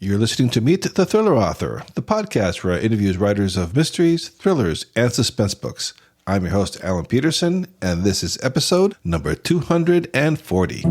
You're listening to Meet the Thriller Author, the podcast where I interview writers of mysteries, thrillers, and suspense books. I'm your host, Alan Petersen, and this is episode number 240.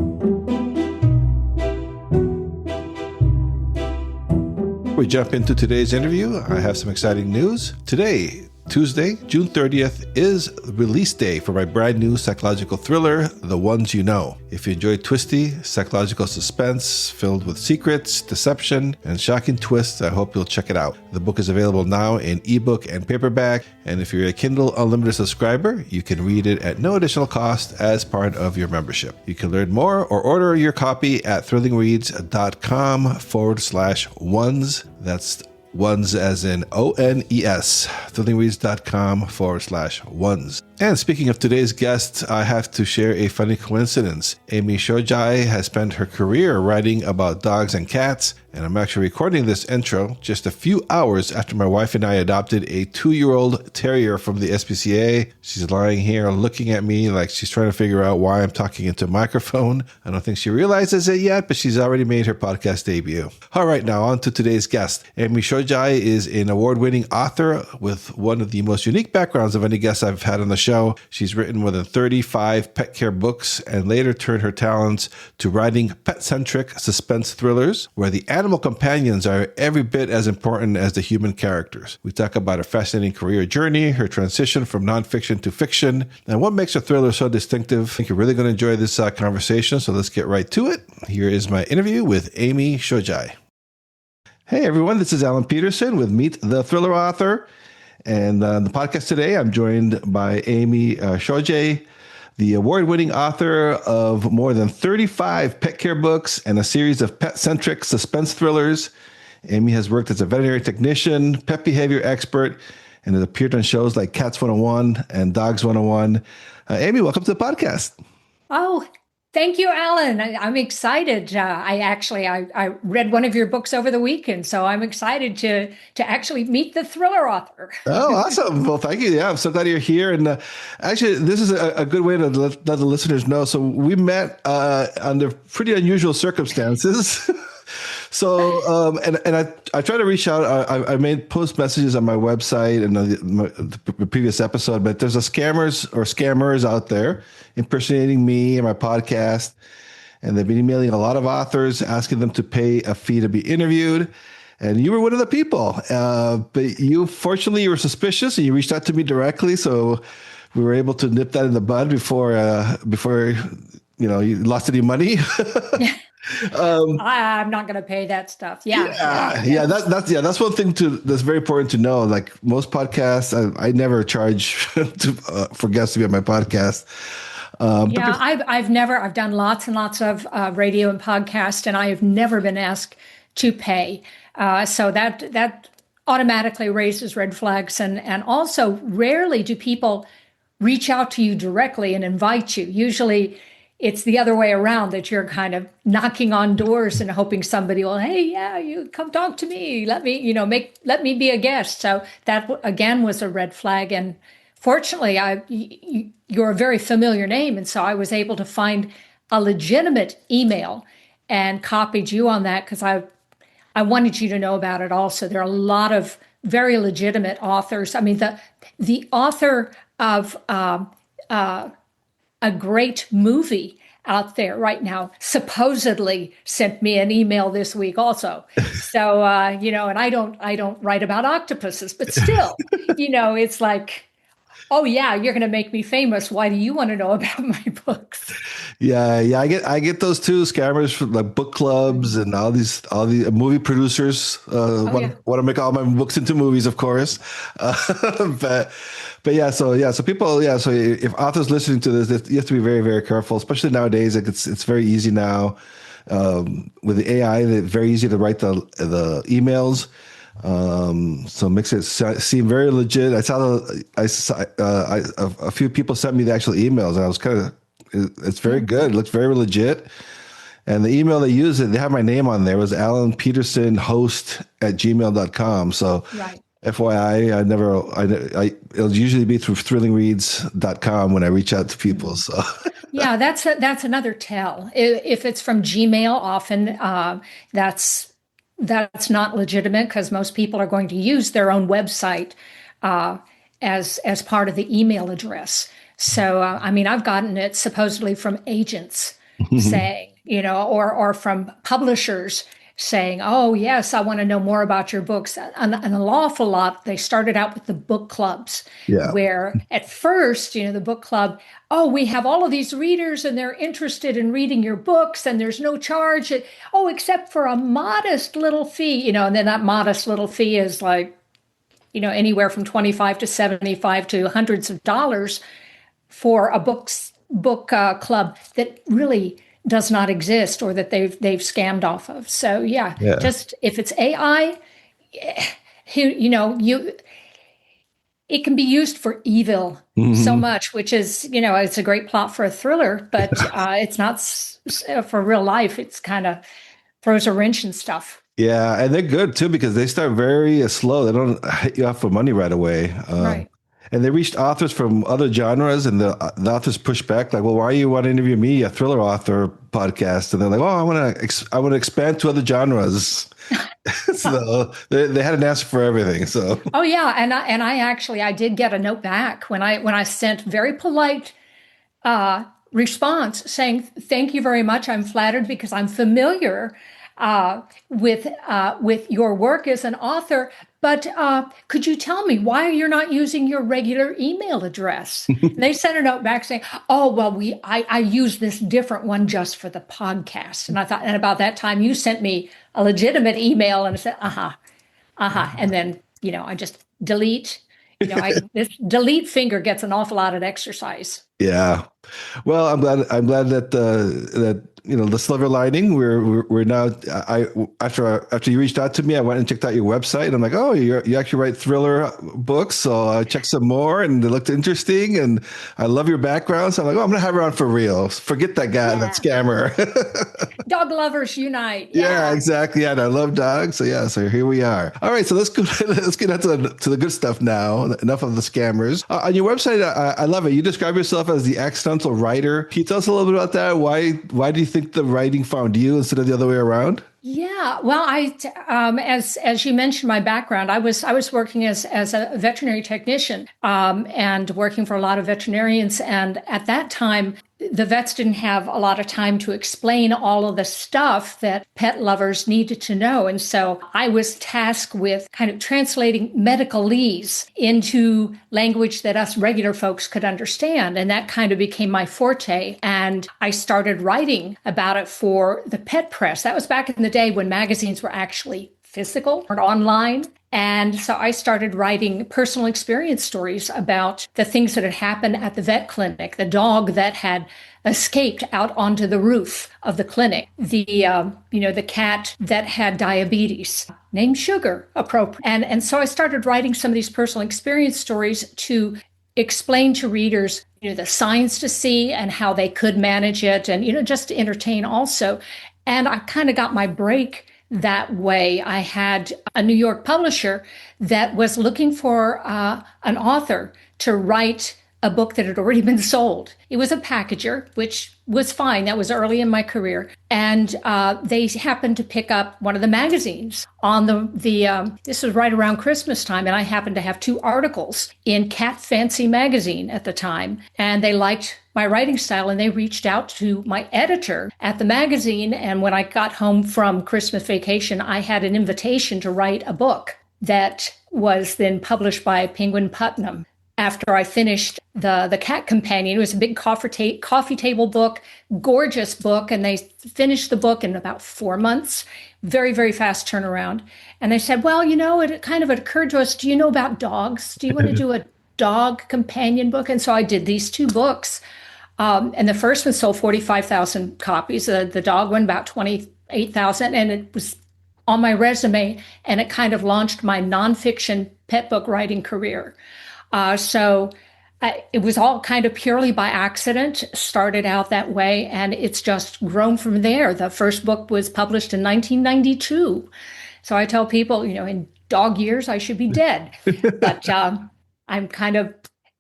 Before we jump into today's interview, I have some exciting news. Today, Tuesday, June 30th, is release day for my brand new psychological thriller, The Ones You Know. If you enjoy twisty psychological suspense filled with secrets, deception, and shocking twists, I hope you'll check it out. The book is available now in ebook and paperback, and if you're a Kindle Unlimited subscriber, you can read it at no additional cost as part of your membership. You can learn more or order your copy at thrillingreads.com/ones. That's ones as in ONES, thrillingreads.com/ones. And speaking of today's guest, I have to share a funny coincidence. Amy Shojai has spent her career writing about dogs and cats, and I'm actually recording this intro just a few hours after my wife and I adopted a 2-year-old terrier from the SPCA. She's lying here looking at me like she's trying to figure out why I'm talking into a microphone. I don't think she realizes it yet, but she's already made her podcast debut. All right, now on to today's guest. Amy Shojai is an award-winning author with one of the most unique backgrounds of any guest I've had on the show. She's written more than 35 pet care books and later turned her talents to writing pet-centric suspense thrillers where the animal companions are every bit as important as the human characters. We talk about her fascinating career journey, her transition from nonfiction to fiction, and what makes her thriller so distinctive. I think you're really going to enjoy this conversation, so let's get right to it. Here is my interview with Amy Shojai. Hey everyone, this is Alan Petersen with Meet the Thriller Author. And on the podcast today, I'm joined by Amy Shojai, the award-winning author of more than 35 pet care books and a series of pet-centric suspense thrillers. Amy has worked as a veterinary technician, pet behavior expert, and has appeared on shows like Cats 101 and Dogs 101. Amy, welcome to the podcast. Oh, thank you, Alan. I'm excited. I read one of your books over the weekend, so I'm excited to actually meet the thriller author. Oh, awesome. Well, thank you. Yeah, I'm so glad you're here. And actually, this is a good way to let the listeners know. So we met under pretty unusual circumstances. So, and I try to reach out. I made post messages on my website and the previous episode, but there's scammers out there impersonating me and my podcast. And they've been emailing a lot of authors, asking them to pay a fee to be interviewed. And you were one of the people. But fortunately, you were suspicious and you reached out to me directly. So we were able to nip that in the bud before you lost any money. I'm not going to pay that stuff. That's one thing that's very important to know. Like most podcasts, I never charge for guests to be on my podcast. I've done lots and lots of radio and podcasts, and I have never been asked to pay. So that automatically raises red flags, and also rarely do people reach out to you directly and invite you. Usually it's the other way around, that you're kind of knocking on doors and hoping somebody will, hey, yeah, you come talk to me. Let me be a guest. So that again was a red flag. And fortunately, you're a very familiar name. And so I was able to find a legitimate email and copied you on that because I wanted you to know about it also. There are a lot of very legitimate authors. I mean, the author of a great movie out there right now supposedly sent me an email this week also. So, and I don't write about octopuses, but still, it's like, oh yeah, you're going to make me famous. Why do you want to know about my books? Yeah. I get those too. Scammers from like book clubs and all these movie producers want to make all my books into movies, of course. But yeah, so people, so if authors listening to this, you have to be very, very careful, especially nowadays. Like it's very easy now with the AI. It's very easy to write the emails. So it makes it seem very legit. I saw a few people sent me the actual emails, and I was it's very good. It looks very legit. And the email they use, they have my name on there. It was Alan Petersen host@gmail.com. So right. FYI, it'll usually be through thrillingreads.com when I reach out to people. So yeah, that's another tell. If it's from Gmail, often that's that's not legitimate because most people are going to use their own website uh, as part of the email address. So, I mean, I've gotten it supposedly from agents saying, or from publishers saying, "Oh, yes, I want to know more about your books." And an awful lot, they started out with the book clubs, Yeah. where at first, the book club, "Oh, we have all of these readers and they're interested in reading your books and there's no charge. Oh, except for a modest little fee, and then that modest little fee is like, anywhere from 25 to 75 to hundreds of dollars for a book club that really does not exist or that they've scammed off of. So yeah, Yeah. just if it's AI, you it can be used for evil so Hmm. much, which is it's a great plot for a thriller, but it's not for real life. It's kind of throws a wrench and stuff. Yeah, and they're good too because they start very slow. They don't hit you off for money right away. Right. And they reached authors from other genres, and the authors pushed back, like, "Well, why you want to interview me, a thriller author podcast?" And they're like, "Oh, I want to expand to other genres." So they had an answer for everything. So Oh yeah, and I actually I did get a note back when I sent very polite uh, response saying, "Thank you very much. I'm flattered because I'm familiar with your work as an author. But could you tell me why you're not using your regular email address?" And they sent a note back saying, "Oh, well, I use this different one just for the podcast." And I thought, and about that time, you sent me a legitimate email, and I said, and then I just delete. This delete finger gets an awful lot of exercise. yeah. Well, I'm glad that that the silver lining. We're now. After you reached out to me, I went and checked out your website. And I'm like, oh, you actually write thriller books. So I checked some more, and they looked interesting. And I love your background. So I'm like, oh, I'm gonna have her on for real. Forget that guy, that Yeah. scammer. Dog lovers unite. Yeah, Yeah. exactly. Yeah, and I love dogs. So yeah, so here we are. All right, so let's go. Let's get on to the good stuff now. Enough of the scammers. On your website, I love it. You describe yourself as the accidental writer. Can you tell us a little bit about that? Why do you think the writing found you instead of the other way around? Yeah, well, as you mentioned, my background, I was working as a veterinary technician, and working for a lot of veterinarians, and at that time, the vets didn't have a lot of time to explain all of the stuff that pet lovers needed to know, and so I was tasked with kind of translating medicalese into language that us regular folks could understand, and that kind of became my forte. And I started writing about it for the pet press. That was back in the day when magazines were actually physical or online. And so I started writing personal experience stories about the things that had happened at the vet clinic, the dog that had escaped out onto the roof of the clinic, the cat that had diabetes, named Sugar, appropriate. And so I started writing some of these personal experience stories to explain to readers, the signs to see and how they could manage it, and just to entertain also. And I kind of got my break that way. I had a New York publisher that was looking for an author to write a book that had already been sold. It was a packager, which was fine. That was early in my career. And they happened to pick up one of the magazines on this was right around Christmas time. And I happened to have two articles in Cat Fancy magazine at the time. And they liked my writing style, and they reached out to my editor at the magazine. And when I got home from Christmas vacation, I had an invitation to write a book that was then published by Penguin Putnam. After I finished the Cat Companion, it was a big coffee table book, gorgeous book, and they finished the book in about 4 months. Very, very fast turnaround. And they said, well, it kind of occurred to us, do you know about dogs? Do you want to do a dog companion book? And so I did these two books. And the first one sold 45,000 copies. The dog one about 28,000. And it was on my resume, and it kind of launched my nonfiction pet book writing career. So it was all kind of purely by accident, started out that way, and it's just grown from there. The first book was published in 1992. So I tell people, in dog years, I should be dead. But I'm kind of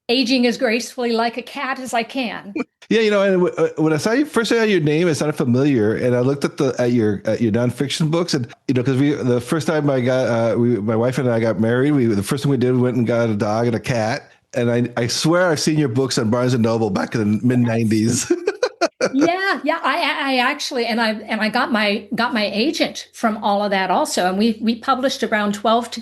aging as gracefully like a cat as I can. Yeah, and when I first saw your name, it sounded familiar, and I looked at your nonfiction books, and because the first time I got my wife and I got married, the first thing we did, we went and got a dog and a cat, and I swear I've seen your books on Barnes and Noble back in the mid-90s. Yeah. I actually, and I got my agent from all of that also, and we published around 12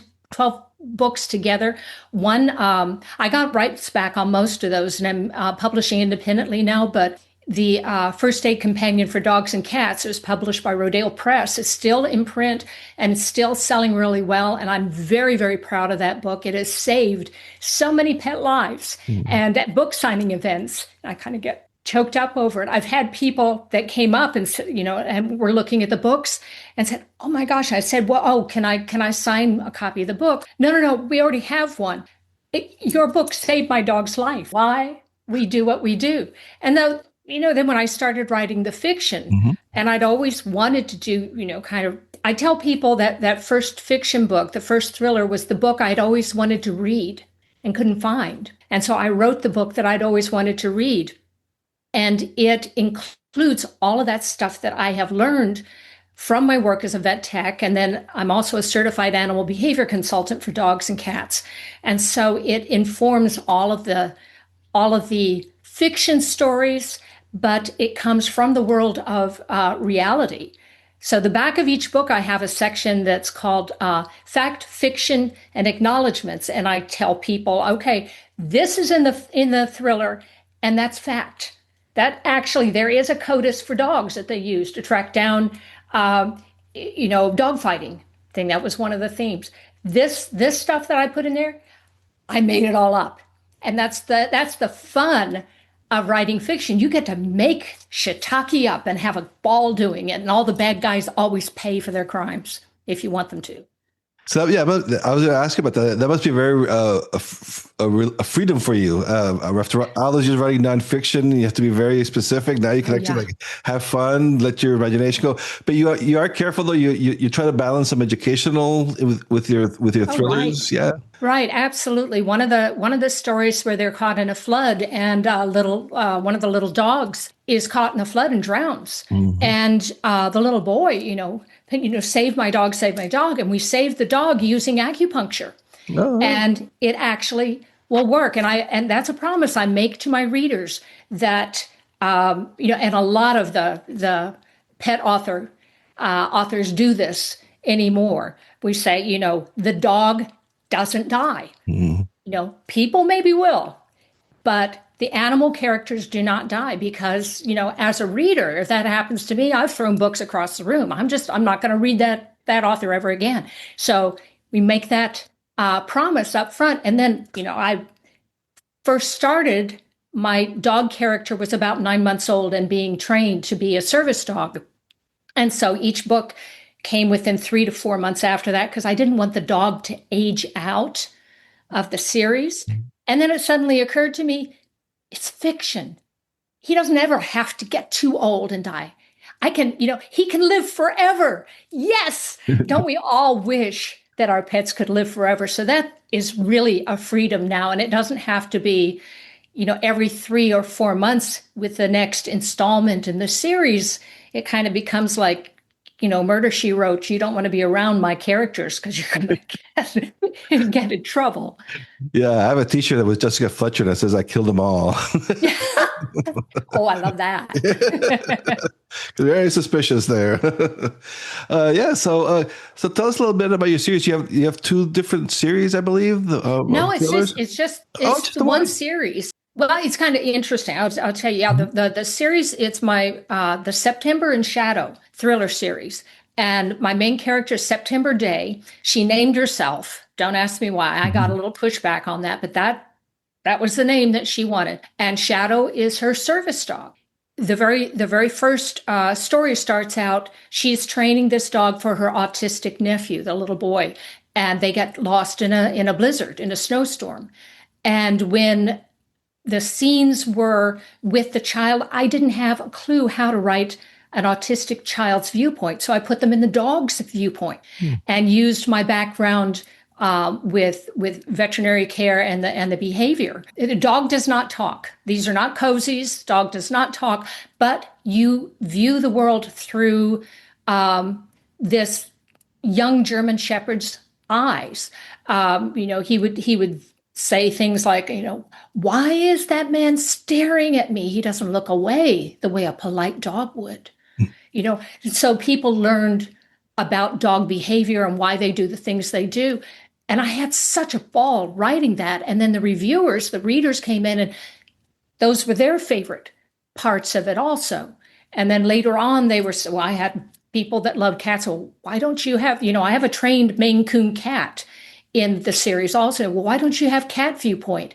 books together. One, I got rights back on most of those, and I'm publishing independently now. But the First Aid Companion for Dogs and Cats, it was published by Rodale Press. It's still in print and it's still selling really well. And I'm very, very proud of that book. It has saved so many pet lives. And at book signing events, I kind of get choked up over it. I've had people that came up and and were looking at the books and said, "Oh my gosh!" I said, "Well, can I sign a copy of the book?" No, we already have one. Your book saved my dog's life. Why we do what we do, and then when I started writing the fiction, and I'd always wanted to do, I tell people that first fiction book, the first thriller, was the book I'd always wanted to read and couldn't find, and so I wrote the book that I'd always wanted to read. And it includes all of that stuff that I have learned from my work as a vet tech. And then I'm also a certified animal behavior consultant for dogs and cats. And so it informs all of the fiction stories, but it comes from the world of reality. So the back of each book, I have a section that's called Fact, Fiction, and Acknowledgments. And I tell people, okay, this is in the thriller, and that's fact. That actually, there is a CODIS for dogs that they use to track down, dog fighting thing. That was one of the themes. This stuff that I put in there, I made it all up. And that's the fun of writing fiction. You get to make shiitake up and have a ball doing it. And all the bad guys always pay for their crimes if you want them to. So I was going to ask you about that. That must be very a freedom for you. After all those years writing nonfiction, you have to be very specific. Now you can actually have fun, let your imagination go. But you are careful though. You try to balance some educational with your thrillers. Right. Yeah. Right, absolutely. One of the stories where they're caught in a flood, and one of the little dogs is caught in a flood and drowns, and the little boy, save my dog, and we saved the dog using acupuncture, and it actually will work. And that's a promise I make to my readers that and a lot of the pet authors do this anymore. We say, the dog doesn't die. People maybe will, but the animal characters do not die because, as a reader, if that happens to me, I've thrown books across the room. I'm not going to read that author ever again. So we make that promise up front. And then, I first started, my dog character was about 9 months old and being trained to be a service dog. And so each book came within 3 to 4 months after that because I didn't want the dog to age out of the series. And then it suddenly occurred to me, it's fiction. He doesn't ever have to get too old and die. He can live forever. Yes. Don't we all wish that our pets could live forever? So that is really a freedom now. And it doesn't have to be, every 3 or 4 months with the next installment in the series. It kind of becomes like, Murder, She Wrote. You don't want to be around my characters because you're going to get in trouble. Yeah, I have a T-shirt that was Jessica Fletcher that says, "I killed them all." Oh, I love that. Very suspicious there. So tell us a little bit about your series. You have 2 different series, I believe. No, it's just the one series. Well, it's kind of interesting. I'll tell you. Yeah, the series. It's my the September in Shadow thriller series, and my main character is September Day. She named herself. Don't ask me why. I got a little pushback on that, but that was the name that she wanted. And Shadow is her service dog. The very first story starts out. She's training this dog for her autistic nephew, the little boy, and they get lost in a blizzard, in a snowstorm, and when the scenes were with the child, I didn't have a clue how to write an autistic child's viewpoint. So I put them in the dog's viewpoint and used my background with veterinary care and the behavior. The dog does not talk. These are not cozies. Dog does not talk, but you view the world through this young German Shepherd's eyes. He would say things like, why is that man staring at me? He doesn't look away the way a polite dog would. So people learned about dog behavior and why they do the things they do. And I had such a ball writing that. And then the readers came in, and those were their favorite parts of it also. And then later on, I had people that loved cats. Well, why don't you have, I have a trained Maine Coon cat in the series also. Well, why don't you have cat viewpoint?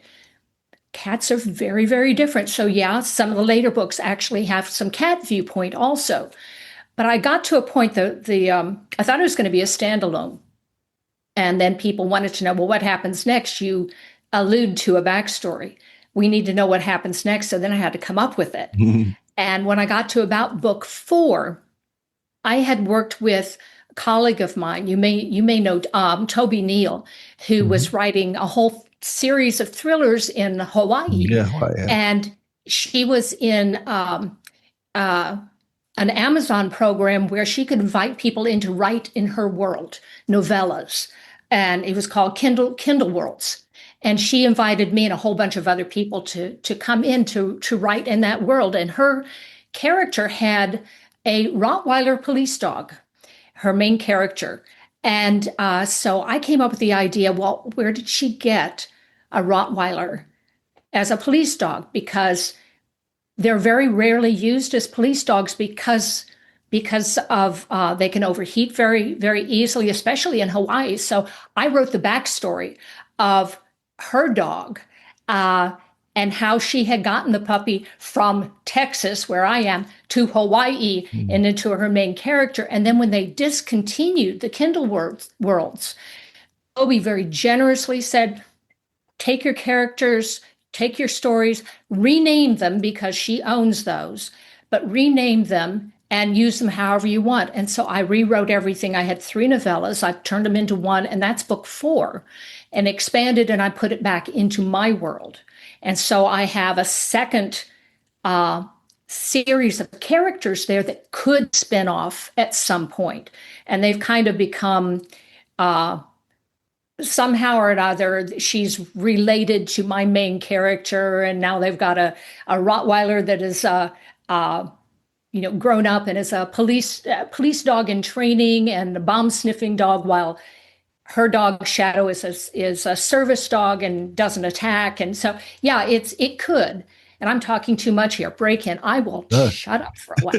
Cats are very, very different. So yeah, some of the later books actually have some cat viewpoint also. But I got to a point that I thought it was going to be a standalone. And then people wanted to know, well, what happens next? You allude to a backstory. We need to know what happens next. So then I had to come up with it. And when I got to about book 4, I had worked with a colleague of mine. You may know Toby Neal, who was writing a whole series of thrillers in Hawaii. Yeah, Hawaii, yeah. And she was in an Amazon program where she could invite people in to write in her world, novellas. And it was called Kindle Worlds. And she invited me and a whole bunch of other people to come in to write in that world. And her character had a Rottweiler police dog, her main character. And so I came up with the idea, well, where did she get a Rottweiler as a police dog? Because they're very rarely used as police dogs because of they can overheat very, very easily, especially in Hawaii. So I wrote the backstory of her dog and how she had gotten the puppy from Texas, where I am, to Hawaii and into her main character. And then when they discontinued the Kindle Worlds, Toby very generously said, take your characters, take your stories, rename them because she owns those, but rename them and use them however you want. And so I rewrote everything. I had 3 novellas. I've turned them into one, and that's book 4, and expanded, and I put it back into my world. And so I have a second series of characters there that could spin off at some point. And they've kind of become somehow or another, she's related to my main character. And now they've got a Rottweiler that is grown up and is a police dog in training and a bomb sniffing dog, while her dog Shadow is a service dog and doesn't attack. And so, yeah, it could. And I'm talking too much here. Break in. I will shut up for a while.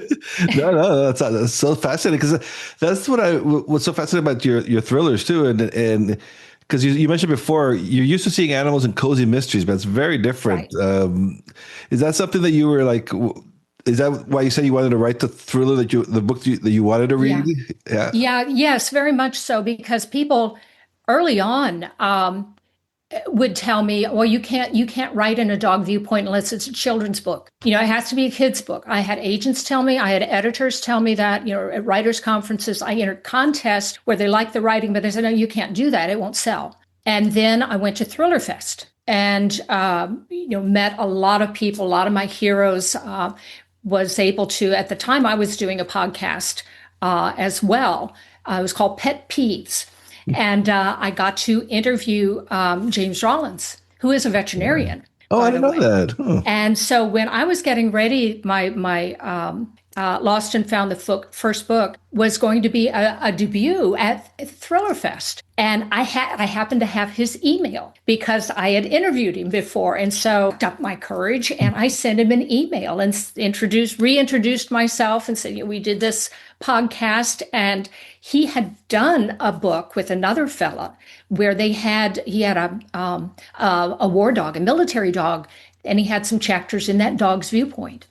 No, that's so fascinating, because that's what's so fascinating about your thrillers too, and because you mentioned before you're used to seeing animals in cozy mysteries, but it's very different. Right. Is that something that you were like? Is that why you said you wanted to write the thriller the book that you wanted to read? Yeah. Yes, very much so, because people early on would tell me, well, you can't write in a dog viewpoint unless it's a children's book. It has to be a kid's book. I had agents tell me, I had editors tell me that, at writers' conferences, I entered contests where they liked the writing, but they said, no, you can't do that. It won't sell. And then I went to Thriller Fest and, met a lot of people, a lot of my heroes, was able to, at the time I was doing a podcast as well. It was called Pet Peeves. And I got to interview James Rollins, who is a veterinarian. Oh, I didn't know that. Oh. And so when I was getting ready, my Lost and Found, the first book, was going to be a debut at Thriller Fest. And I happened to have his email because I had interviewed him before. And so I upped my courage and I sent him an email and reintroduced myself and said, we did this podcast. And he had done a book with another fella where he had a war dog, a military dog, and he had some chapters in that dog's viewpoint.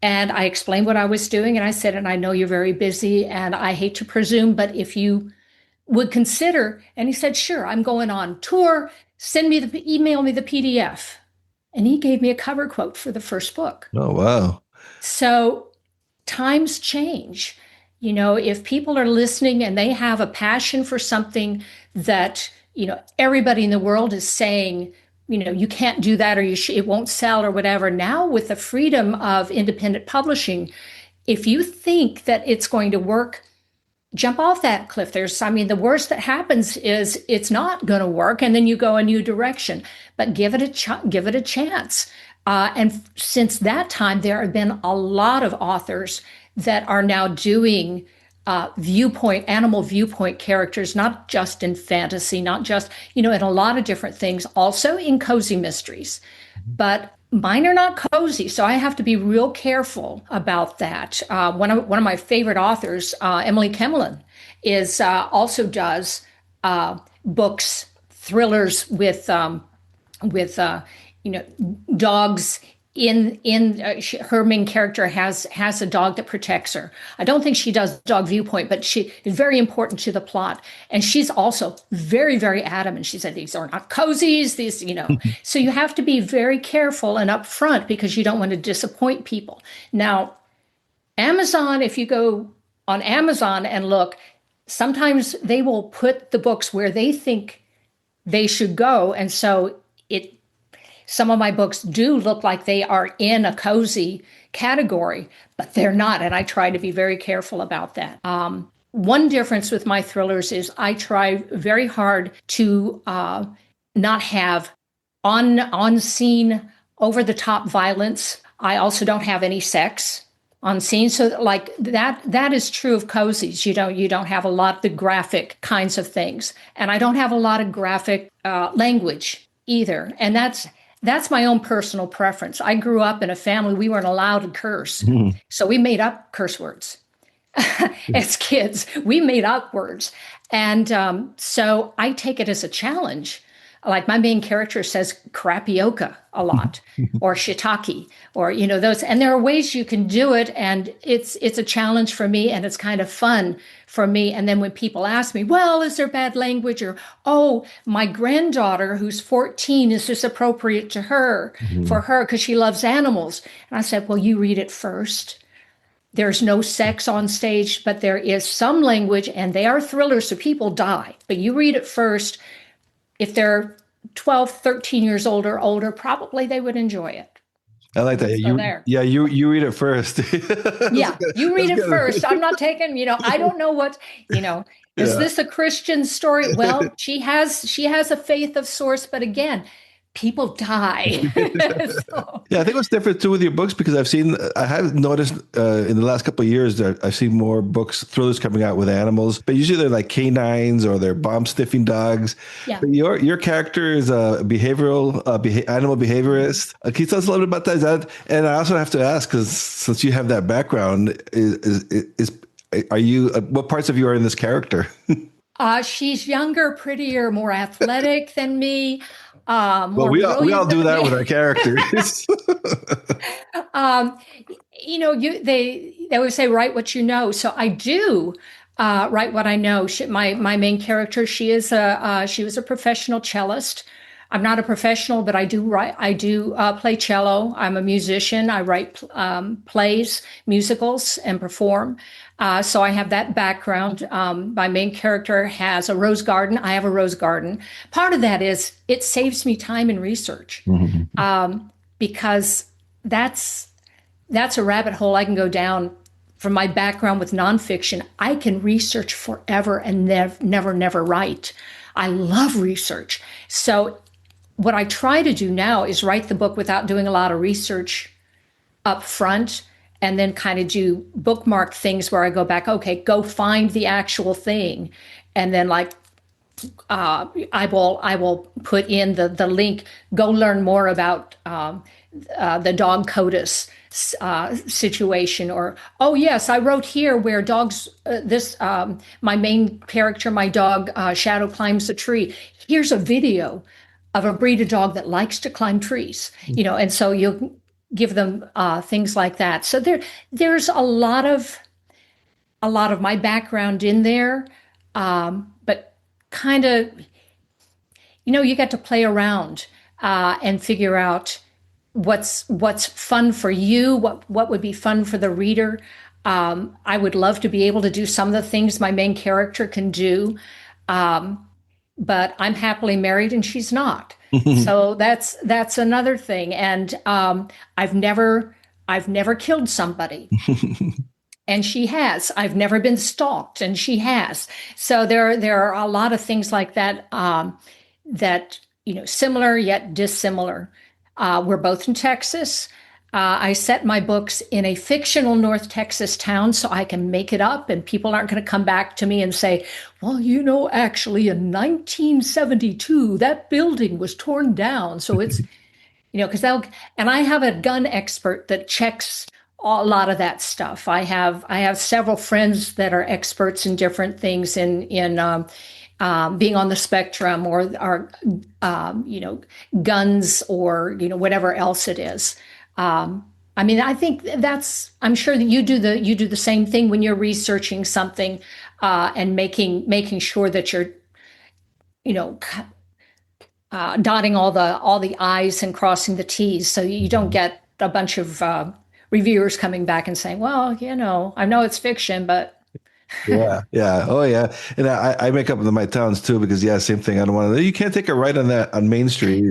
And I explained what I was doing, and I said, and I know you're very busy, and I hate to presume, but if you would consider, and he said, sure, I'm going on tour, email me the PDF. And he gave me a cover quote for the first book. Oh, wow. So times change. If people are listening and they have a passion for something that everybody in the world is saying, you can't do that, or it won't sell or whatever. Now, with the freedom of independent publishing, if you think that it's going to work, jump off that cliff. The worst that happens is it's not going to work, and then you go a new direction. But give it a chance. And since that time, there have been a lot of authors that are now doing animal viewpoint characters, not just in fantasy, not just, in a lot of different things, also in cozy mysteries. But mine are not cozy, so I have to be real careful about that. One of my favorite authors, Emily Kemlin, also does books, thrillers with dogs. Her main character has a dog that protects her. I don't think she does dog viewpoint, but she is very important to the plot. And she's also very, very adamant. She said, these are not cozies, So you have to be very careful and upfront because you don't want to disappoint people. Now, Amazon, if you go on Amazon and look, sometimes they will put the books where they think they should go. And so some of my books do look like they are in a cozy category, but they're not. And I try to be very careful about that. One difference with my thrillers is I try very hard to not have on-scene, over-the-top violence. I also don't have any sex on scene. So like that is true of cozies. You don't have a lot of the graphic kinds of things. And I don't have a lot of graphic language either. And that's my own personal preference. I grew up in a family, we weren't allowed to curse. Mm-hmm. So we made up curse words. As kids, we made up words. And so I take it as a challenge. Like my main character says crapioca a lot, or shiitake, or, those. And there are ways you can do it. And it's a challenge for me, and it's kind of fun for me. And then when people ask me, well, is there bad language? Or, oh, my granddaughter who's 14, is this appropriate to her, for her, because she loves animals? And I said, well, you read it first. There's no sex on stage, but there is some language, and they are thrillers, so people die. But you read it first. If they're 12, 13 years old or older, probably they would enjoy it. I like that. You read it first. Yeah, you read it first. I'm not taking, I don't know what, is this a Christian story? Well, she has a faith of source, but again, people die. Yeah, I think what's different too with your books, because I have noticed in the last couple of years that I've seen more thrillers coming out with animals, but usually they're like canines or they're bomb sniffing dogs. Yeah. But your character is a animal behaviorist. Can you tell us a little bit about that? And I also have to ask, because since you have that background, what parts of you are in this character? She's younger, prettier, more athletic than me. Well, we all do that with our characters. They always say, write what you know. So I do write what I know. My main character, she was a professional cellist. I'm not a professional, but I do play cello. I'm a musician. I write plays, musicals, and perform. So I have that background. My main character has a rose garden. I have a rose garden. Part of that is it saves me time in research, because that's a rabbit hole I can go down. From my background with nonfiction, I can research forever and never write. I love research. So what I try to do now is write the book without doing a lot of research up front, and then kind of do bookmark things where I go back, okay, go find the actual thing. And then I will put in the link, go learn more about the dog CODIS situation, or, oh yes, I wrote here where dogs, my main character, my dog, Shadow climbs a tree. Here's a video of a breed of dog that likes to climb trees, and so you'll give them things like that. So there's a lot of my background in there, but kind of, you get to play around and figure out what's fun for you, what would be fun for the reader. I would love to be able to do some of the things my main character can do. but I'm happily married and she's not. So that's another thing. And I've never killed somebody, and she has. I've never been stalked, and she has. So there are a lot of things like that, that, similar yet dissimilar. We're both in Texas. I set my books in a fictional North Texas town so I can make it up, and people aren't going to come back to me and say, well, actually in 1972, that building was torn down. So it's, because and I have a gun expert that checks a lot of that stuff. I have several friends that are experts in different things in being on the spectrum, or guns, or whatever else it is. I think I'm sure that you do the same thing when you're researching something, and making sure that you're, dotting all the I's and crossing the T's, so you don't get a bunch of reviewers coming back and saying, well, I know it's fiction, but Yeah, yeah, oh yeah, and I make up in my towns too, because yeah, same thing. I don't want to. You can't take a right on that on Main Street,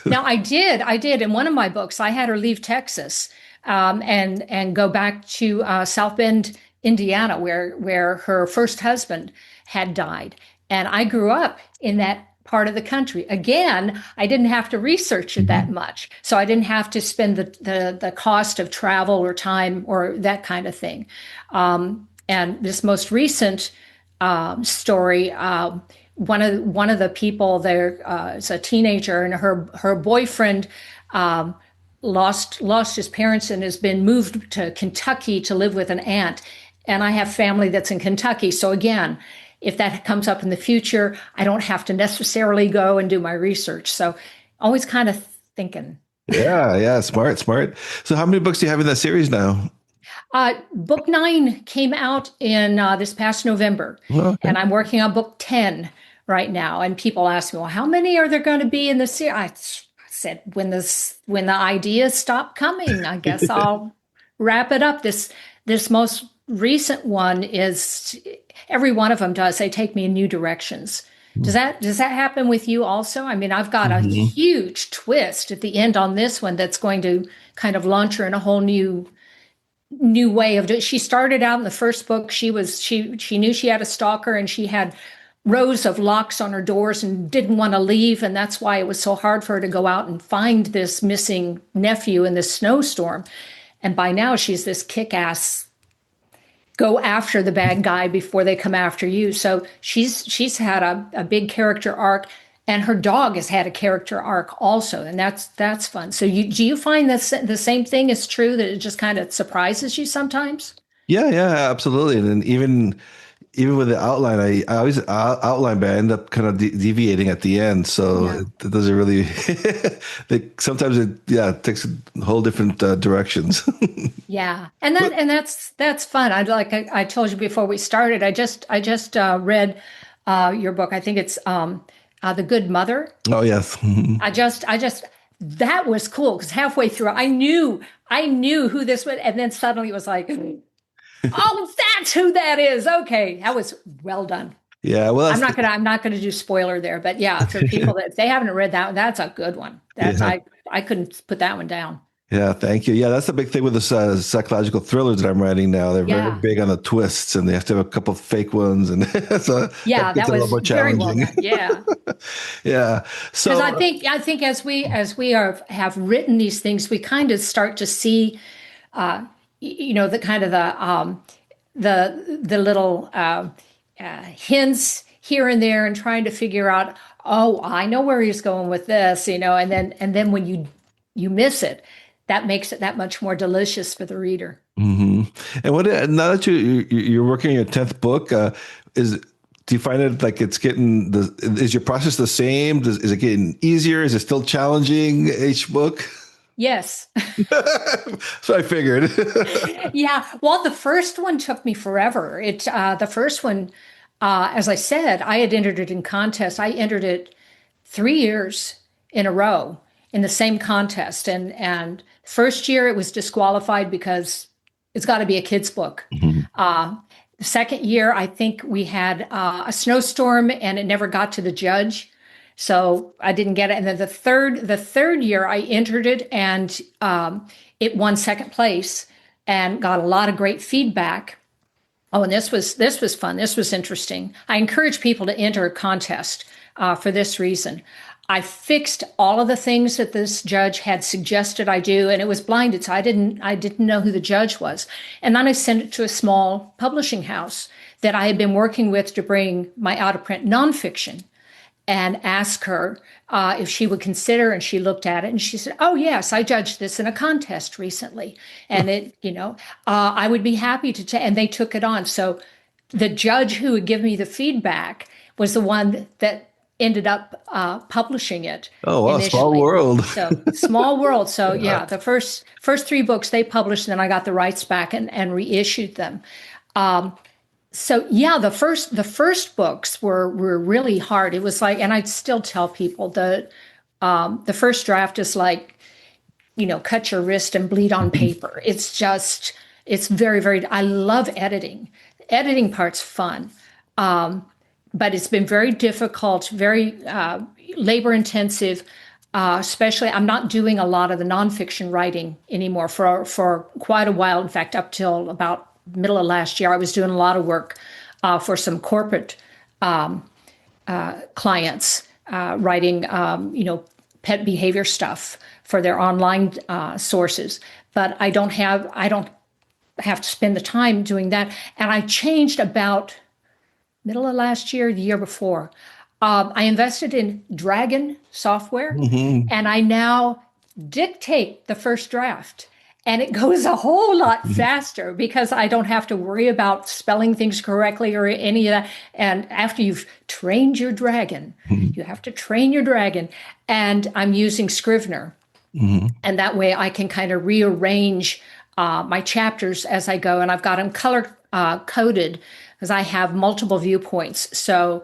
Now I did in one of my books. I had her leave Texas, and go back to South Bend, Indiana, where her first husband had died, and I grew up in that part of the country. Again, I didn't have to research it that much, so I didn't have to spend the cost of travel or time or that kind of thing. And this most recent story, one of the people there is a teenager, and her boyfriend lost his parents and has been moved to Kentucky to live with an aunt. And I have family that's in Kentucky, so again, if that comes up in the future, I don't have to necessarily go and do my research. So always kind of thinking. Yeah, smart. So how many books do you have in that series now? Book 9 came out in this past November, Okay. and I'm working on book 10 right now. And people ask me, well, how many are there going to be in the series? I said, when the ideas stop coming, I guess I'll wrap it up. This most recent one is, every one of them does. They take me in new directions. Does that happen with you also? I mean, I've got a huge twist at the end on this one that's going to kind of launch her in a whole new way of doing. She started out in the first book. She knew she had a stalker, and she had rows of locks on her doors and didn't want to leave, and that's why it was so hard for her to go out and find this missing nephew in this snowstorm. And by now, she's this kick-ass, go after the bad guy before they come after you. So she's had a big character arc, and her dog has had a character arc also, and that's fun. So do you find that the same thing is true, that it just kind of surprises you sometimes? Yeah, absolutely. And then even with the outline, I always outline, but I end up kind of deviating at the end. So Yeah. it doesn't really. Sometimes it takes whole different directions. Yeah, and that's fun. I told you before we started. I just read your book. I think it's The Good Mother. Oh yes. I just that was cool, because halfway through I knew who this was, and then suddenly it was like, oh, that's who that is. Okay, that was well done. Yeah, well, I'm not gonna do spoiler there, but yeah, for people that if they haven't read that, that's a good one. I couldn't put that one down. yeah, thank you. Yeah, that's the big thing with the psychological thrillers that I'm writing now. They're very Yeah. big on the twists, and they have to have a couple of fake ones, and so Yeah, that gets that a little was more very well challenging. done. Yeah. Yeah. So Because I think as we have written these things, we kind of start to see, the kind of the little hints here and there, and trying to figure out, oh, I know where he's going with this, and then when you miss it, that makes it that much more delicious for the reader. hmm And now that you're working on your 10th book, do you find it like it's getting is your process the same? Is it getting easier? Is it still challenging each book? Yes. So I figured. Yeah. Well, the first one took me forever. The first one, as I said, I had entered it in contest. I entered it 3 years in a row in the same contest, and first year it was disqualified because it's got to be a kid's book. Mhm. The second year, I think we had a snowstorm and it never got to the judge. So I didn't get it. And then the third year I entered it and it won second place and got a lot of great feedback. Oh, and this was fun. This was interesting. I encourage people to enter a contest for this reason. I fixed all of the things that this judge had suggested I do, and it was blinded, so I didn't know who the judge was. And then I sent it to a small publishing house that I had been working with to bring my out-of-print nonfiction, and asked her if she would consider. And she looked at it and she said, "Oh yes, I judged this in a contest recently, and I would be happy to." And they took it on. So the judge who would give me the feedback was the one that ended up publishing it. Oh, wow, initially. small world. So small world. So yeah, the first three books they published, and then I got the rights back and reissued them. So yeah, the first books were really hard. It was like, and I'd still tell people the first draft is like, cut your wrist and bleed on paper. It's very, very, I love editing. The editing part's fun. But it's been very difficult, very labor intensive, especially I'm not doing a lot of the nonfiction writing anymore for quite a while. In fact, up till about middle of last year, I was doing a lot of work for some corporate clients, writing, pet behavior stuff for their online sources. But I don't have to spend the time doing that. And I changed about middle of last year, the year before. I invested in Dragon software, and I now dictate the first draft. And it goes a whole lot faster because I don't have to worry about spelling things correctly or any of that. And after you've trained your dragon, you have to train your dragon. And I'm using Scrivener. And that way I can kind of rearrange my chapters as I go. And I've got them color coded because I have multiple viewpoints. So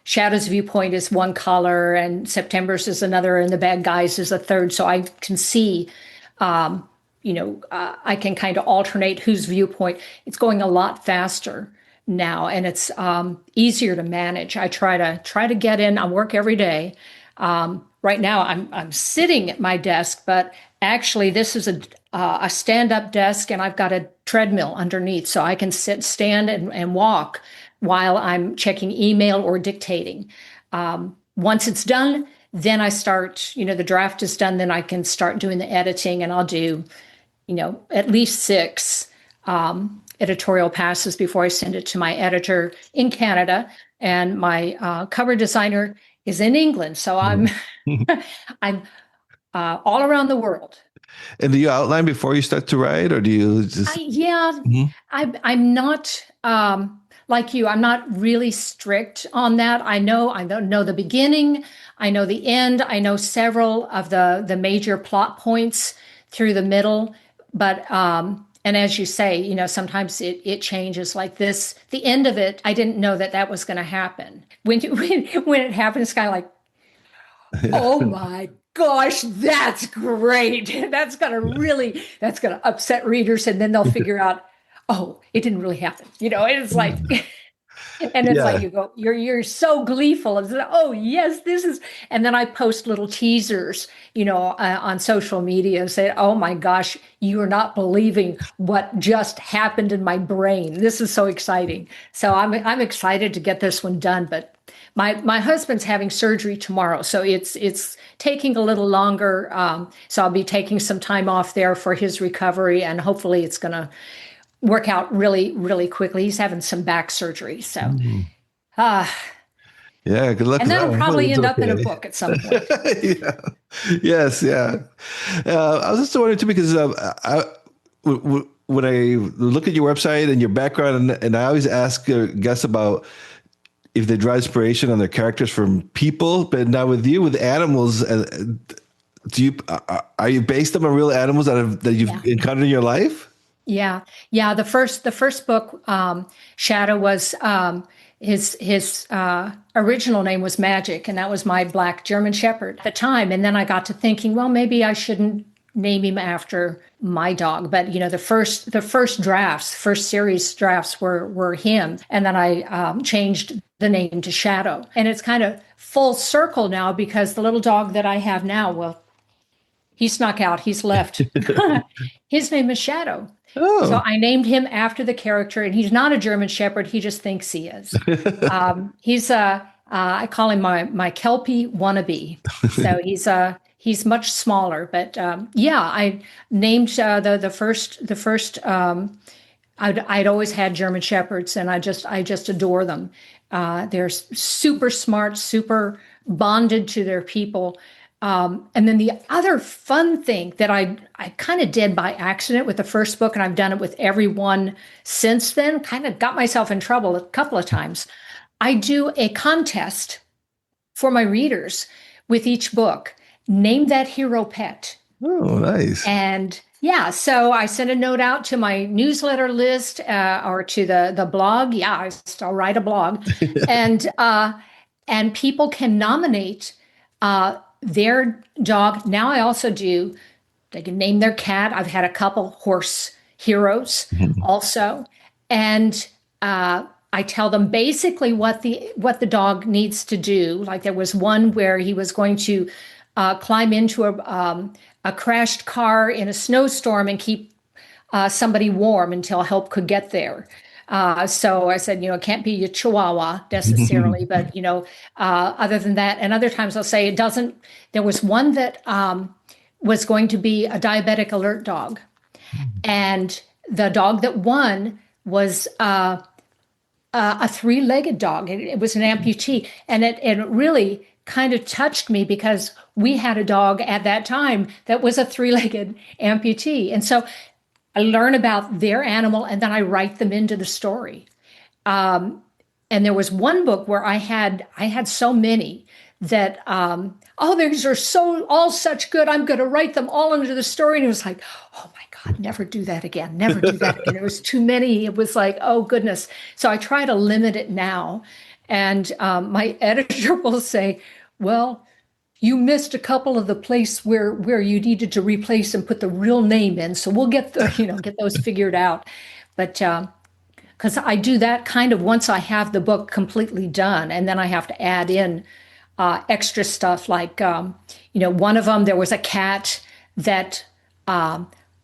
Shadow's viewpoint is one color and September's is another and the bad guys is a third. So I can see I can kind of alternate whose viewpoint. It's going a lot faster now, and it's easier to manage. I try to get in. I work every day. Right now, I'm sitting at my desk, but actually, this is a stand-up desk, and I've got a treadmill underneath, so I can stand, and walk while I'm checking email or dictating. Once it's done, then I start. The draft is done. Then I can start doing the editing, and I'll do at least 6 editorial passes before I send it to my editor in Canada. And my cover designer is in England. So I'm all around the world. And do you outline before you start to write, or do you just? I'm not like you. I'm not really strict on that. I don't know the beginning. I know the end. I know several of the major plot points through the middle. But, and as you say, sometimes it changes like this. The end of it, I didn't know that was going to happen. When it happened, it's kind of like, oh my gosh, that's great. That's going to upset readers. And then they'll figure out, oh, it didn't really happen. It's like, and it's like you go, you're so gleeful. It's like, oh yes, this is. And then I post little teasers, on social media and say, oh my gosh, you are not believing what just happened in my brain. This is so exciting. So I'm excited to get this one done. But my husband's having surgery tomorrow, so it's taking a little longer. So I'll be taking some time off there for his recovery, and hopefully it's going to work out really, really quickly. He's having some back surgery. So, yeah, good luck. And that'll probably end up in a book at some point. Yes. Yeah. I was just wondering too, because when I look at your website and your background, and I always ask guests about if they draw inspiration on their characters from people, but now with you, with animals, are you based on real animals that you've encountered in your life? Yeah. The first book, Shadow, was his original name was Magic, and that was my black German Shepherd at the time. And then I got to thinking, well, maybe I shouldn't name him after my dog. But the first series drafts were him, and then I changed the name to Shadow. And it's kind of full circle now because the little dog that I have now, well, he snuck out, he's left. His name is Shadow. Oh. So I named him after the character, and he's not a German Shepherd. He just thinks he is. I call him my Kelpie wannabe. So he's much smaller, but I named the first. I'd always had German Shepherds, and I just adore them. They're super smart, super bonded to their people. And then the other fun thing that I kind of did by accident with the first book, and I've done it with every one since then, kind of got myself in trouble a couple of times. I do a contest for my readers with each book. Name that hero pet. Oh, nice. And so I send a note out to my newsletter list or to the blog. Yeah, I still write a blog. and people can nominate their dog. Now I also they can name their cat. I've had a couple horse heroes also. And I tell them basically what the dog needs to do. Like there was one where he was going to climb into a crashed car in a snowstorm and keep somebody warm until help could get there. So I said, it can't be a Chihuahua necessarily, but, other than that, and other times I'll say there was one that was going to be a diabetic alert dog. And the dog that won was a three-legged dog. It was an amputee. And it really kind of touched me because we had a dog at that time that was a three-legged amputee. And so I learn about their animal and then I write them into the story. And there was one book where I had so many that, these are all such good. I'm going to write them all into the story. And it was like, oh my God, never do that again. Never do that again. It was too many. It was like, oh goodness. So I try to limit it now. And my editor will say, well, you missed a couple of the place where you needed to replace and put the real name in. So we'll get get those figured out. But because I do that kind of once I have the book completely done, and then I have to add in extra stuff like, one of them, there was a cat that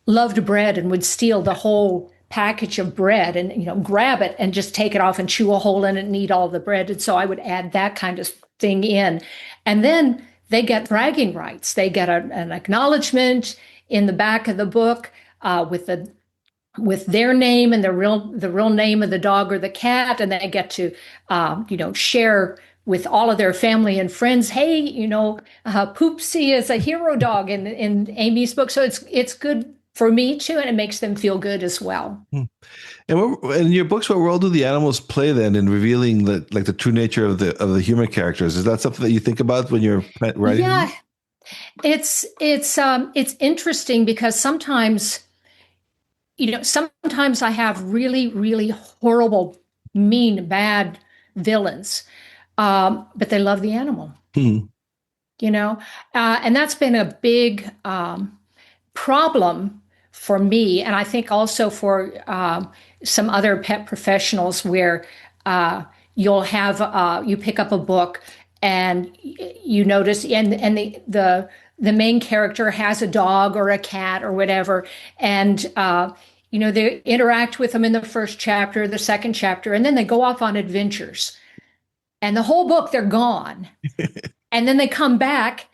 loved bread and would steal the whole package of bread and, grab it and just take it off and chew a hole in it and eat all the bread. And so I would add that kind of thing in. And then they get bragging rights. They get an acknowledgement in the back of the book with their name and the real name of the dog or the cat, and they get to share with all of their family and friends. Hey, Poopsie is a hero dog in Amy's book, so it's good for me too, and it makes them feel good as well. And in your books, what role do the animals play then in revealing the true nature of the human characters? Is that something that you think about when you're writing? Yeah, it's interesting because sometimes I have really, really horrible, mean, bad villains, but they love the animal. And that's been a big problem for me, and I think also for some other pet professionals, where you'll have you pick up a book and you notice, and the main character has a dog or a cat or whatever, and they interact with them in the first chapter, the second chapter, and then they go off on adventures, and the whole book they're gone, and then they come back.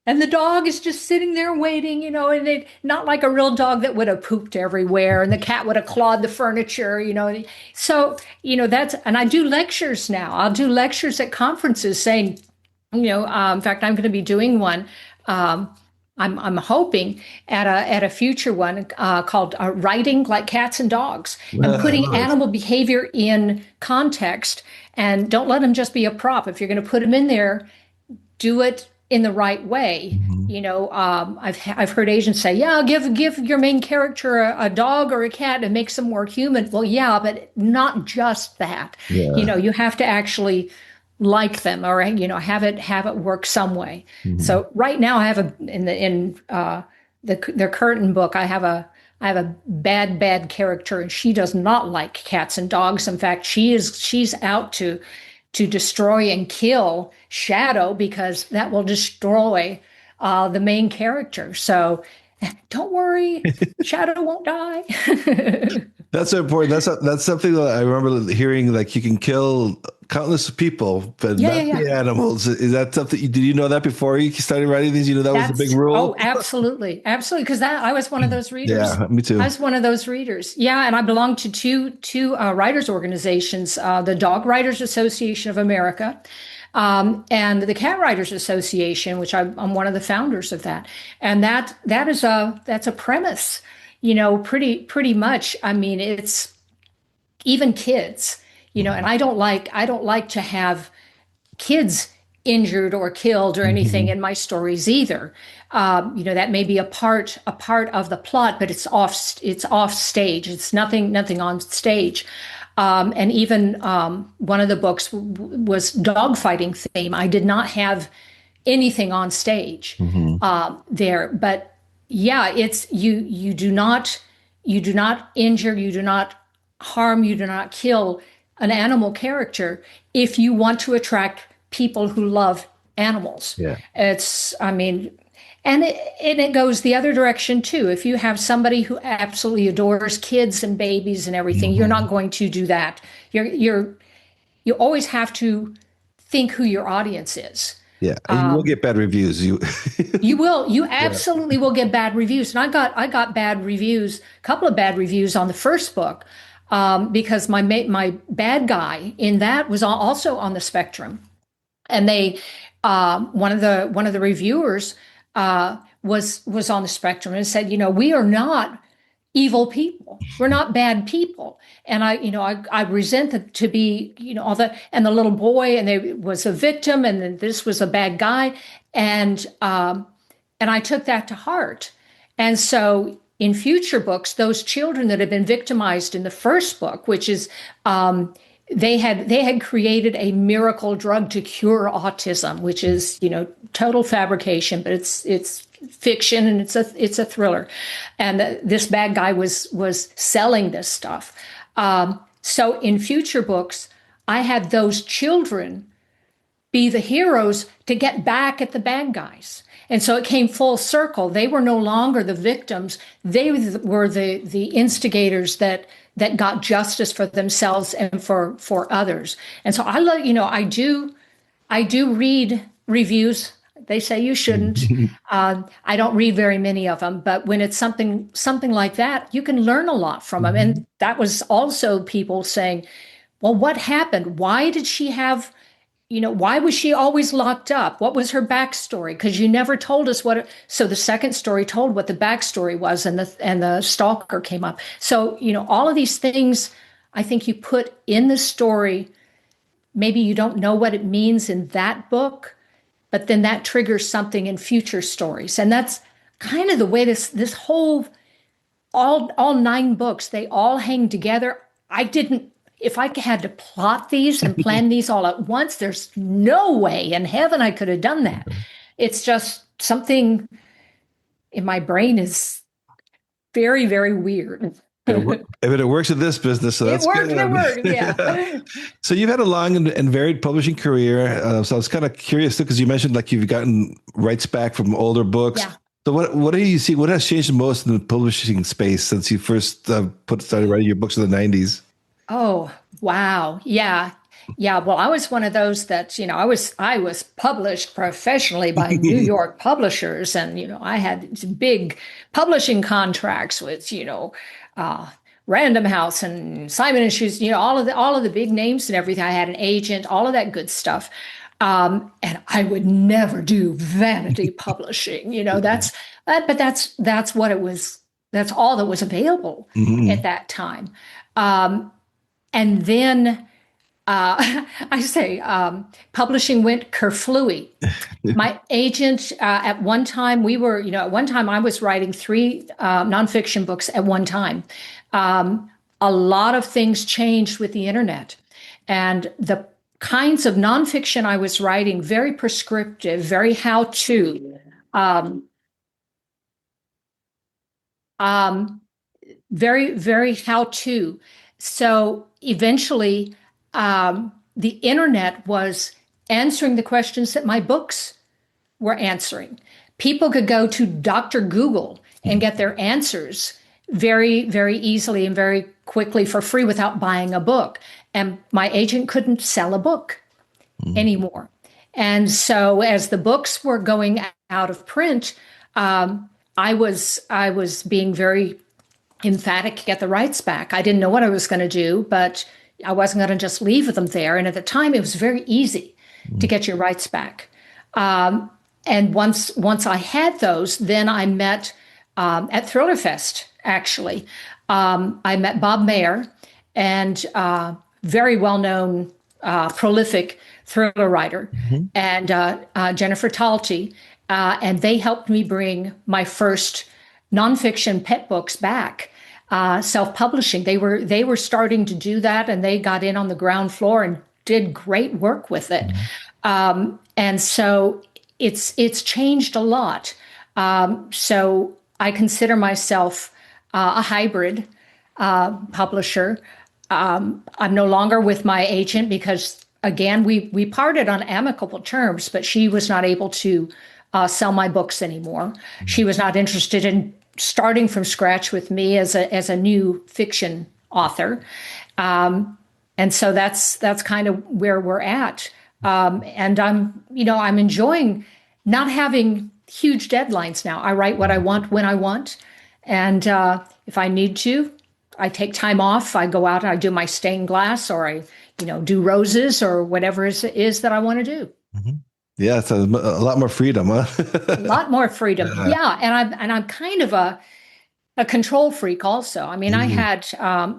And the dog is just sitting there waiting, and it not like a real dog that would have pooped everywhere, and the cat would have clawed the furniture, So, and I do lectures now. I'll do lectures at conferences saying, in fact, I'm going to be doing one. I'm hoping at a future one called Writing Like Cats and Dogs, and putting animal behavior in context, and don't let them just be a prop. If you're going to put them in there, do it in the right way. I've heard agents say, yeah, give your main character a dog or a cat and makes them more human. Well, yeah, but not just that. Yeah. You have to actually like them, or have it work some way. So right now I have in the curtain book, I have a bad character, and she does not like cats and dogs. In fact, she's out to destroy and kill Shadow because that will destroy the main character. So don't worry, Shadow won't die. That's so important. That's something that I remember hearing. Like you can kill countless people, but Yeah, yeah, not yeah. the animals. Is that something? Did you know that before you started writing these? You know that was the big Oh, rule. absolutely, absolutely. Because that I was one of those readers. Yeah, me I too. was one of those readers. Yeah, and I belong to two writers organizations: the Dog Writers Association of America, and the Cat Writers Association, which I'm one of the founders of that. And that's a premise, pretty much. I mean, it's even kids, and I don't like to have kids injured or killed or anything Mhm. in my stories either. That may be a part of the plot, but it's off stage. It's nothing on stage. And even one of the books was dogfighting theme. I did not have anything on stage Mhm. there, but yeah, it's you do not injure, you do not harm, you do not kill an animal character if you want to attract people who love animals. Yeah. I mean, and it goes the other direction too. If you have somebody who absolutely adores kids and babies and everything, you're Mhm. not going to do that. You always have to think who your audience is. Yeah, and you will get bad reviews. You. You Yeah. absolutely will get bad reviews. And I got bad reviews, a couple of bad reviews on the first book, because my bad guy in that was also on the spectrum. And one of the reviewers was on the spectrum and said, we are not evil people. We're not bad people. And I resent that to be, all the little boy, and they was a victim, and then this was a bad guy. And I took that to heart. And so in future books, those children that had been victimized in the first book, which is, they had created a miracle drug to cure autism, which is, total fabrication, but it's fiction, and it's a thriller. And this bad guy was selling this stuff. So in future books, I had those children be the heroes to get back at the bad guys. And so it came full circle. They were no longer the victims. They were the instigators that got justice for themselves and for others. And so I do read reviews. They say you shouldn't. I don't read very many of them, but when it's something like that, you can learn a lot from them. And that was also people saying, well, what happened? Why did she have, why was she always locked up? What was her backstory? Because you never told us what. So the second story told what the backstory was, and the stalker came up. So all of these things, I think you put in the story. Maybe you don't know what it means in that book, but then that triggers something in future stories, and that's kind of the way this whole all 9 books, they all hang together. I didn't, if I had to plot these and plan these all at once, there's no way in heaven I could have done that. It's just something in my brain is very, very weird. I mean, it works in this business, so It that's works, it good. works, yeah. Yeah. So you've had a long and varied publishing career. So I was kind of curious because you mentioned like you've gotten rights back from older books. Yeah. So what do you see? What has changed the most in the publishing space since you first started writing your books in the 90s? Oh, wow. Yeah. Yeah. Well, I was one of those that, I was published professionally by New York publishers. And, I had these big publishing contracts with, uh, Random House and Simon and Schuster, all of the big names and everything. I had an agent, all of that good stuff. And I would never do vanity publishing. But that's what it was. That's all that was available at Mhm. that time. And then I say publishing went kerflooey. My agent at one time, at one time I was writing 3 nonfiction books at one time. A lot of things changed with the internet, and the kinds of nonfiction I was writing, very prescriptive, very how to. Um, Um, very, very how to. So eventually, the internet was answering the questions that my books were answering. People could go to Dr. Google and get their answers very, very easily and very quickly for free without buying a book. And my agent couldn't sell a book anymore. And so as the books were going out of print, I was being very emphatic to get the rights back. I didn't know what I was going to do, but I wasn't going to just leave them there. And at the time, it was very easy to get your rights back. And once I had those, then I met at Thriller Fest, actually. I met Bob Mayer, and very well-known, prolific thriller writer, and Jennifer Talty, and they helped me bring my first nonfiction pet books back, self-publishing. They were starting to do that, and they got in on the ground floor and did great work with it. And so it's changed a lot. So I consider myself a hybrid publisher. I'm no longer with my agent because, again, we parted on amicable terms, but she was not able to sell my books anymore. She was not interested in starting from scratch with me as a new fiction author. And so that's kind of where we're at. And I'm enjoying not having huge deadlines now. I write what I want when I want. And if I need to, I take time off. I go out and I do my stained glass, or I, do roses, or whatever it is that I want to do. Yeah, it's a lot more freedom, huh? A lot more freedom. Yeah. And I'm kind of a control freak also. I mean, I had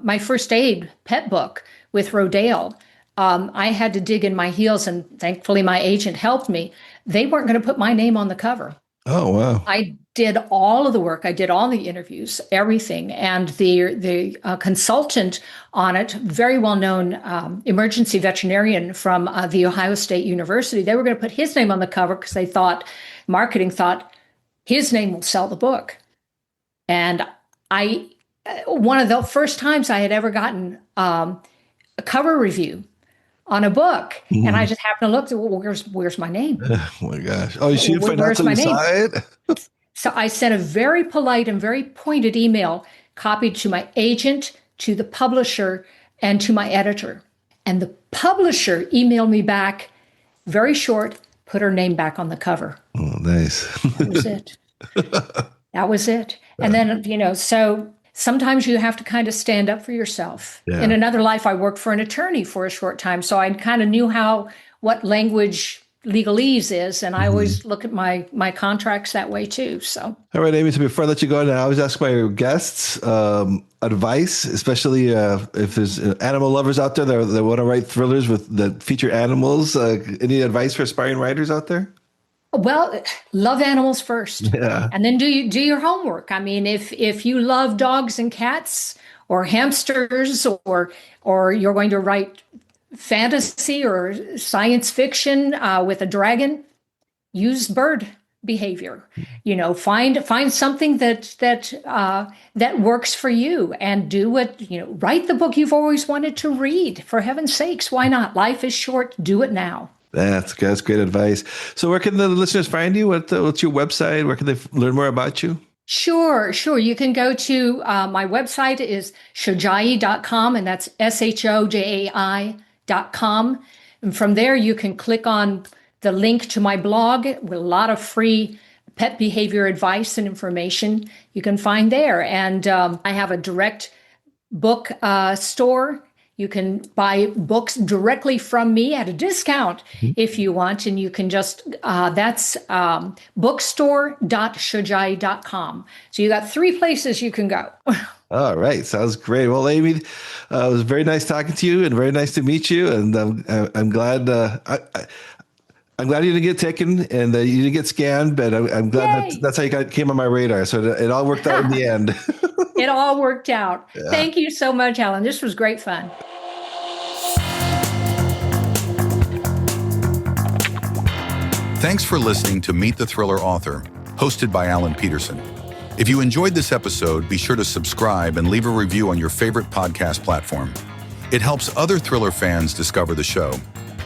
my first aid pet book with Rodale. I had to dig in my heels, and thankfully my agent helped me. They weren't going to put my name on the cover. Oh, wow. I did all of the work. I did all the interviews, everything. And the consultant on it, very well-known emergency veterinarian from the Ohio State University, they were going to put his name on the cover because they thought, marketing thought, his name will sell the book. And one of the first times I had ever gotten a cover review on a book, and I just happened to look. Well, where's my name? Oh my gosh! Oh, she where's my name? Side? So I sent a very polite and very pointed email, copied to my agent, to the publisher, and to my editor. And the publisher emailed me back, very short, put her name back on the cover. Oh, nice. That was it. That was it. And then, so sometimes you have to kind of stand up for yourself. Yeah. In another life, I worked for an attorney for a short time, so I kind of knew what language legalese is, and I always look at my contracts that way too. So, all right, Amy. So before I let you go, I always ask my guests advice, especially if there's animal lovers out there that want to write thrillers that feature animals. Any advice for aspiring writers out there? Well, love animals first, and then do your homework. I mean, if you love dogs and cats or hamsters, or you're going to write fantasy or science fiction with a dragon, use bird behavior. Find something that works for you, and do what write the book you've always wanted to read. For heaven's sakes, why not? Life is short. Do it now. That's great advice. So where can the listeners find you? What's your website? Where can they learn more about you? Sure. You can go to my website is shojai.com, and that's SHOJAI.com. And from there, you can click on the link to my blog with a lot of free pet behavior advice and information you can find there. And I have a direct book store. You can buy books directly from me at a discount if you want. And you can just, that's bookstore.shojai.com. So you got 3 places you can go. All right. Sounds great. Well, Amy, it was very nice talking to you and very nice to meet you. And I'm glad I'm glad you didn't get taken and you didn't get scanned, but I'm glad that's how you came on my radar. So it all worked out in the end. It all worked out. Yeah. Thank you so much, Alan. This was great fun. Thanks for listening to Meet the Thriller Author, hosted by Alan Petersen. If you enjoyed this episode, be sure to subscribe and leave a review on your favorite podcast platform. It helps other thriller fans discover the show.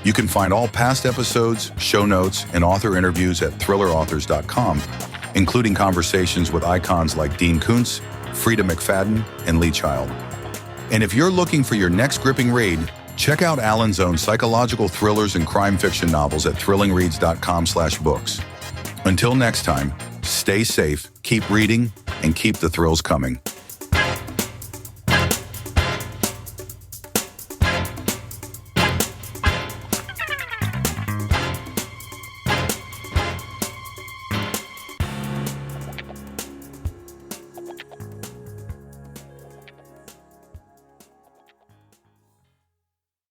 You can find all past episodes, show notes, and author interviews at thrillerauthors.com, including conversations with icons like Dean Koontz, Frida McFadden, and Lee Child. And if you're looking for your next gripping read, check out Alan's own psychological thrillers and crime fiction novels at thrillingreads.com/books. Until next time, stay safe, keep reading, and keep the thrills coming.